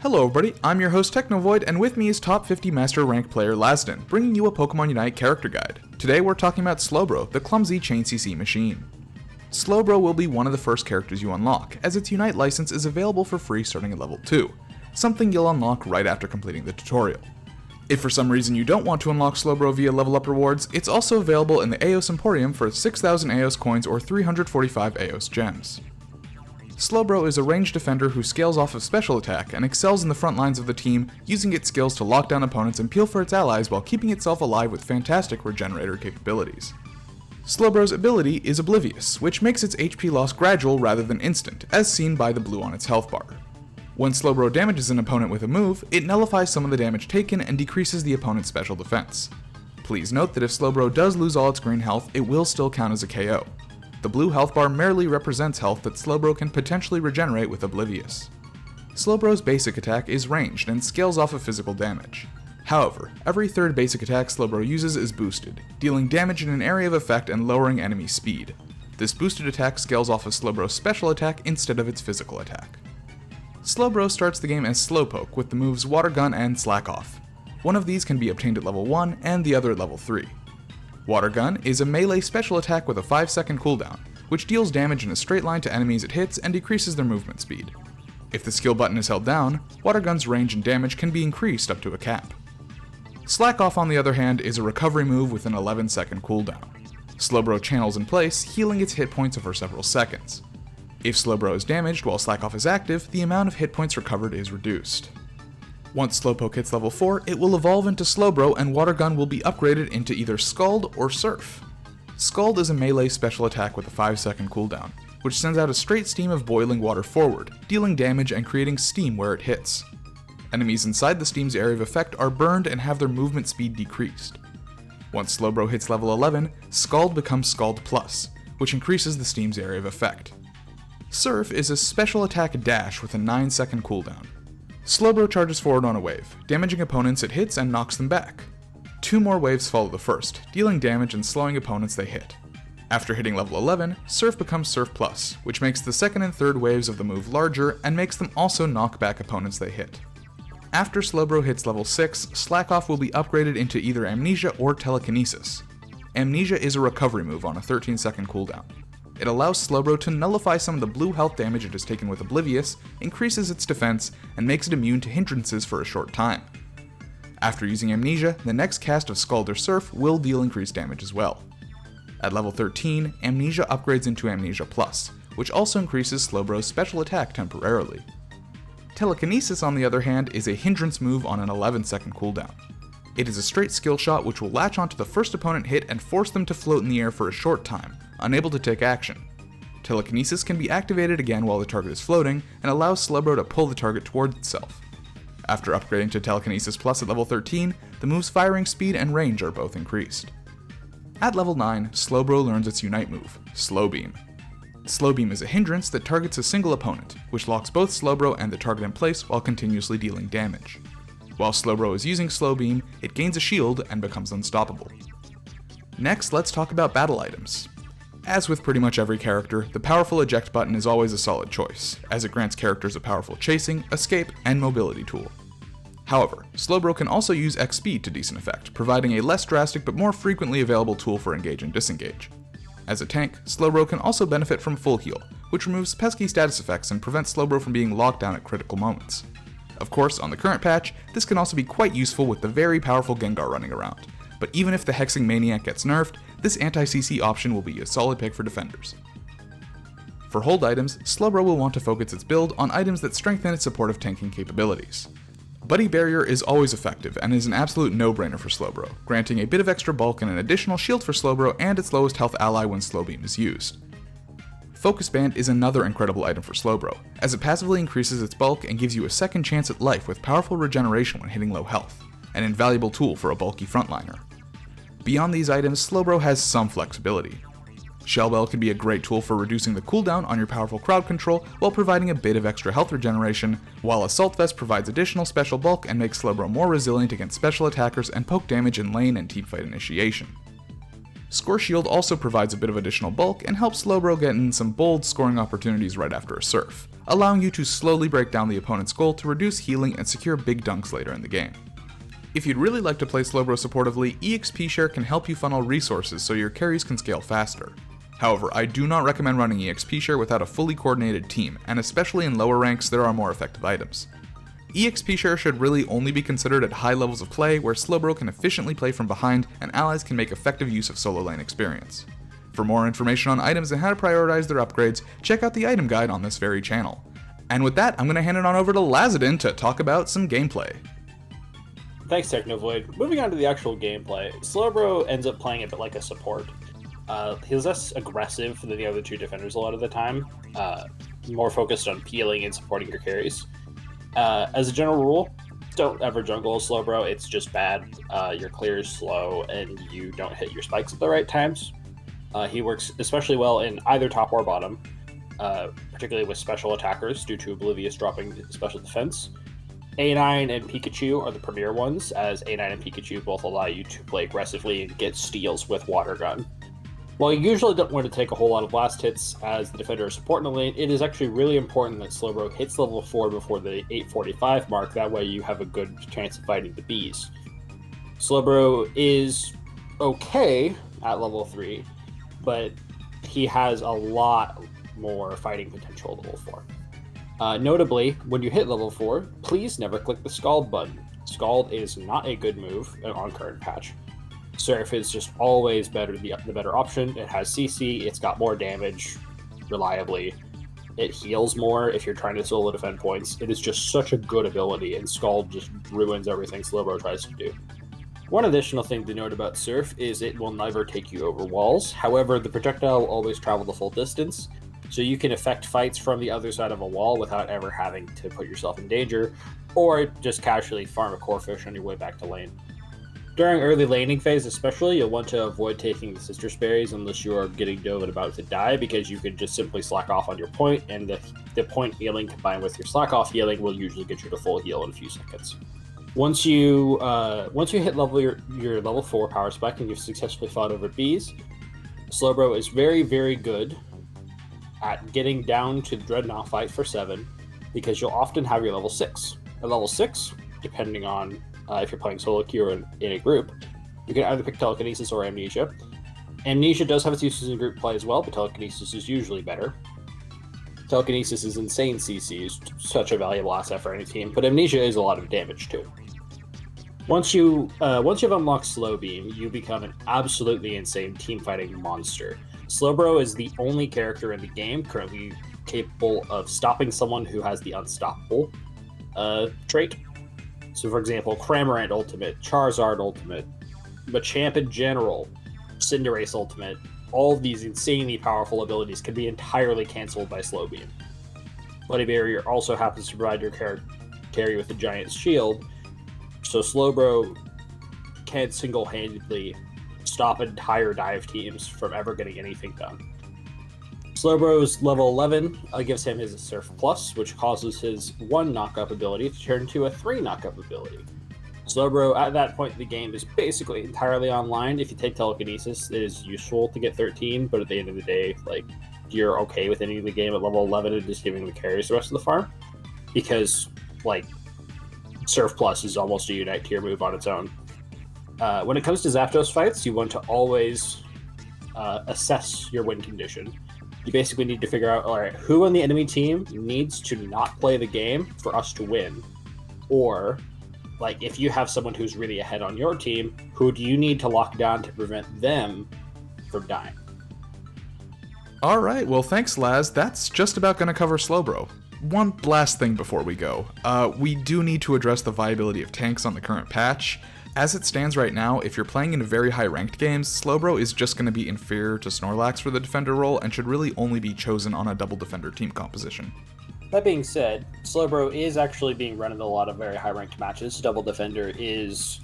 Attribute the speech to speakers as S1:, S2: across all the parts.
S1: Hello everybody, I'm your host Technovoid, and with me is top 50 Master Rank player Lazadin, bringing you a Pokemon Unite character guide. Today we're talking about Slowbro, the clumsy Chain CC machine. Slowbro will be one of the first characters you unlock, as its Unite license is available for free starting at level 2, something you'll unlock right after completing the tutorial. If for some reason you don't want to unlock Slowbro via level up rewards, it's also available in the Aos Emporium for 6,000 Aos coins or 345 Aos gems. Slowbro is a ranged defender who scales off of special attack and excels in the front lines of the team, using its skills to lock down opponents and peel for its allies while keeping itself alive with fantastic regenerator capabilities. Slowbro's ability is Oblivious, which makes its HP loss gradual rather than instant, as seen by the blue on its health bar. When Slowbro damages an opponent with a move, it nullifies some of the damage taken and decreases the opponent's special defense. Please note that if Slowbro does lose all its green health, it will still count as a KO. The blue health bar merely represents health that Slowbro can potentially regenerate with Oblivious. Slowbro's basic attack is ranged and scales off of physical damage. However, every third basic attack Slowbro uses is boosted, dealing damage in an area of effect and lowering enemy speed. This boosted attack scales off of Slowbro's special attack instead of its physical attack. Slowbro starts the game as Slowpoke with the moves Water Gun and Slack Off. One of these can be obtained at level 1 and the other at level 3. Water Gun is a melee special attack with a 5-second cooldown, which deals damage in a straight line to enemies it hits and decreases their movement speed. If the skill button is held down, Water Gun's range and damage can be increased up to a cap. Slack Off, on the other hand, is a recovery move with an 11-second cooldown. Slowbro channels in place, healing its hit points over several seconds. If Slowbro is damaged while Slack Off is active, the amount of hit points recovered is reduced. Once Slowpoke hits level 4, it will evolve into Slowbro and Water Gun will be upgraded into either Scald or Surf. Scald is a melee special attack with a 5-second cooldown, which sends out a straight stream of boiling water forward, dealing damage and creating steam where it hits. Enemies inside the steam's area of effect are burned and have their movement speed decreased. Once Slowbro hits level 11, Scald becomes Scald Plus, which increases the steam's area of effect. Surf is a special attack dash with a 9-second cooldown. Slowbro charges forward on a wave, damaging opponents it hits and knocks them back. 2 more waves follow the first, dealing damage and slowing opponents they hit. After hitting level 11, Surf becomes Surf Plus, which makes the second and third waves of the move larger and makes them also knock back opponents they hit. After Slowbro hits level 6, Slack Off will be upgraded into either Amnesia or Telekinesis. Amnesia is a recovery move on a 13-second cooldown. It allows Slowbro to nullify some of the blue health damage it has taken with Oblivious, increases its defense, and makes it immune to hindrances for a short time. After using Amnesia, the next cast of Scald or Surf will deal increased damage as well. At level 13, Amnesia upgrades into Amnesia Plus, which also increases Slowbro's special attack temporarily. Telekinesis, on the other hand, is a hindrance move on an 11-second cooldown. It is a straight skill shot which will latch onto the first opponent hit and force them to float in the air for a short time, unable to take action. Telekinesis can be activated again while the target is floating, and allows Slowbro to pull the target towards itself. After upgrading to Telekinesis Plus at level 13, the move's firing speed and range are both increased. At level 9, Slowbro learns its Unite move, Slow Beam. Slow Beam is a hindrance that targets a single opponent, which locks both Slowbro and the target in place while continuously dealing damage. While Slowbro is using Slow Beam, it gains a shield and becomes unstoppable. Next, let's talk about battle items. As with pretty much every character, the powerful eject button is always a solid choice, as it grants characters a powerful chasing, escape, and mobility tool. However, Slowbro can also use X speed to decent effect, providing a less drastic but more frequently available tool for engage and disengage. As a tank, Slowbro can also benefit from Full Heal, which removes pesky status effects and prevents Slowbro from being locked down at critical moments. Of course, on the current patch, this can also be quite useful with the very powerful Gengar running around, but even if the Hexing Maniac gets nerfed, this anti-CC option will be a solid pick for defenders. For hold items, Slowbro will want to focus its build on items that strengthen its supportive tanking capabilities. Buddy Barrier is always effective and is an absolute no-brainer for Slowbro, granting a bit of extra bulk and an additional shield for Slowbro and its lowest health ally when Slow Beam is used. Focus Band is another incredible item for Slowbro, as it passively increases its bulk and gives you a second chance at life with powerful regeneration when hitting low health, an invaluable tool for a bulky frontliner. Beyond these items, Slowbro has some flexibility. Shell Bell can be a great tool for reducing the cooldown on your powerful crowd control while providing a bit of extra health regeneration, while Assault Vest provides additional special bulk and makes Slowbro more resilient against special attackers and poke damage in lane and teamfight initiation. Score Shield also provides a bit of additional bulk and helps Slowbro get in some bold scoring opportunities right after a surf, allowing you to slowly break down the opponent's goal to reduce healing and secure big dunks later in the game. If you'd really like to play Slowbro supportively, EXP Share can help you funnel resources so your carries can scale faster. However, I do not recommend running EXP Share without a fully coordinated team, and especially in lower ranks there are more effective items. EXP Share should really only be considered at high levels of play where Slowbro can efficiently play from behind and allies can make effective use of solo lane experience. For more information on items and how to prioritize their upgrades, check out the item guide on this very channel. And with that, I'm going to hand it on over to Lazadin to talk about some gameplay.
S2: Thanks, Technovoid. Moving on to the actual gameplay, Slowbro ends up playing a bit like a support. He's less aggressive than the other two defenders a lot of the time, more focused on peeling and supporting your carries. As a general rule, don't ever jungle a Slowbro, it's just bad. Your clear is slow and you don't hit your spikes at the right times. He works especially well in either top or bottom, particularly with special attackers due to Oblivious dropping special defense. A9 and Pikachu are the premier ones, as A9 and Pikachu both allow you to play aggressively and get steals with Water Gun. While you usually don't want to take a whole lot of blast hits as the defender or support in the lane, it is actually really important that Slowbro hits level 4 before the 845 mark, that way you have a good chance of fighting the bees. Slowbro is okay at level 3, but he has a lot more fighting potential at level 4. Notably, when you hit level 4, please never click the Scald button. Scald is not a good move on current patch. Surf is just always the better option. It has CC, it's got more damage reliably. It heals more if you're trying to solo defend points. It is just such a good ability, and Scald just ruins everything Slowbro tries to do. One additional thing to note about Surf is it will never take you over walls. However, the projectile will always travel the full distance, so you can affect fights from the other side of a wall without ever having to put yourself in danger, or just casually farm a core fish on your way back to lane. During early laning phase especially, you'll want to avoid taking the Sister Berries unless you are getting dove and about to die, because you can just simply slack off on your point, and the point healing combined with your slack off healing will usually get you to full heal in a few seconds. Once you hit your level 4 power spec and you've successfully fought over bees, Slowbro is very, very good at getting down to the Dreadnought fight for 7, because you'll often have your level 6. At level 6, depending on if you're playing solo queue or in a group, you can either pick Telekinesis or Amnesia. Amnesia does have its uses in group play as well, but Telekinesis is usually better. Telekinesis is insane CC, is such a valuable asset for any team, but Amnesia is a lot of damage too. Once you've unlocked Slow Beam, you become an absolutely insane team fighting monster. Slowbro is the only character in the game currently capable of stopping someone who has the Unstoppable trait. So, for example, Cramorant Ultimate, Charizard Ultimate, Machamp in general, Cinderace Ultimate, all of these insanely powerful abilities can be entirely cancelled by Slow Beam. Bloody Barrier also happens to provide your carry with the Giant Shield, so Slowbro can single-handedly stop entire dive teams from ever getting anything done. Slowbro's level 11 gives him his Surf Plus, which causes his 1 knockup ability to turn to a 3 knockup ability. Slowbro, at that point in the game, is basically entirely online. If you take Telekinesis, it is useful to get 13, but at the end of the day, you're okay with ending the game at level 11 and just giving the carries the rest of the farm, because, Surf Plus is almost a Unite tier move on its own. When it comes to Zapdos fights, you want to always assess your win condition. You basically need to figure out, alright, who on the enemy team needs to not play the game for us to win? Or, if you have someone who's really ahead on your team, who do you need to lock down to prevent them from dying?
S1: Alright, well thanks Laz, that's just about gonna cover Slowbro. One last thing before we go. We do need to address the viability of tanks on the current patch. As it stands right now, if you're playing in very high ranked games, Slowbro is just going to be inferior to Snorlax for the defender role and should really only be chosen on a double defender team composition.
S2: That being said, Slowbro is actually being run in a lot of very high ranked matches. Double defender is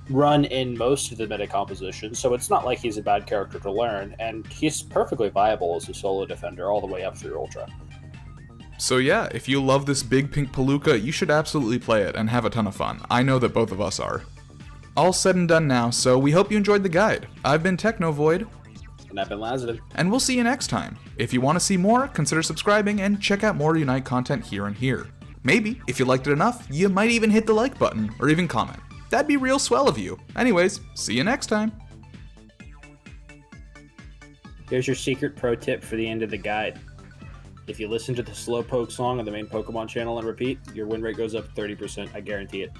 S2: run in most of the meta compositions, so it's not like he's a bad character to learn, and he's perfectly viable as a solo defender all the way up through Ultra.
S1: So yeah, if you love this big pink Palooka, you should absolutely play it and have a ton of fun. I know that both of us are. All said and done now, so we hope you enjoyed the guide. I've been Technovoid,
S2: And I've been Lazadin.
S1: and we'll see you next time. If you want to see more, consider subscribing and check out more Unite content here and here. Maybe, if you liked it enough, you might even hit the like button, or even comment. That'd be real swell of you. Anyways, see you next time.
S2: Here's your secret pro tip for the end of the guide. If you listen to the Slowpoke song on the main Pokemon channel and repeat, your win rate goes up 30%. I guarantee it.